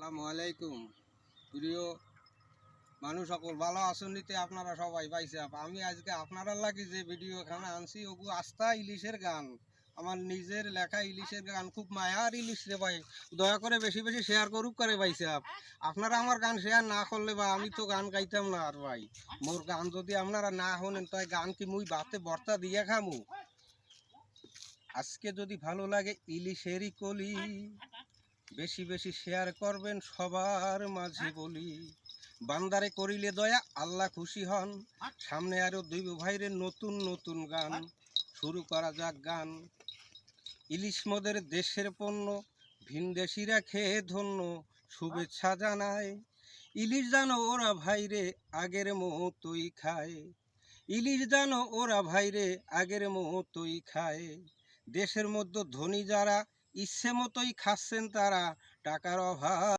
আসসালামু আলাইকুম। প্রিয় মানুষ সকল ভালো আছেন নিতে আপনারা সবাই পাইছে। আমি আজকে আপনারা লাগি যে ভিডিও এখানে আনছি ওগু আস্থা ইলিশের গান, আমার নিজের লেখা ইলিশের গান। খুব মায়ার ইলিশ রে ভাই, দয়া করে বেশি বেশি শেয়ার করুক করে পাইছে। আপনারা আমার গান শেয়ার না করলে বা আমি তো গান গাইতাম না। আর ভাই মোর গান যদি আপনারা না শোনেন তাই গান কি মুই বাতে বর্তা দিয়ে খামু। আজকে যদি ভালো লাগে ইলিশেরই কলি, বেশি বেশি শেয়ার করবেন সবার মাঝে বলি। বান্দারে করিলে দয়া আল্লাহ খুশি হন, সামনে আরো দুই ভাইরে নতুন নতুন গান। শুরু করা যাক গান। ইলিশ মোদের দেশের পণ্য, ভিনদেশিরা খেয়ে ধন্য, শুভেচ্ছা জানায়। ইলিশ জানো ওরা ভাইরে আগের মতোই খায়, ইলিশ জানো ওরা ভাইরে আগের মতোই খায়। দেশের মধ্যে ধনী যারা ইচ্ছে মতোই খাচ্ছেন তারা, টাকার অভাব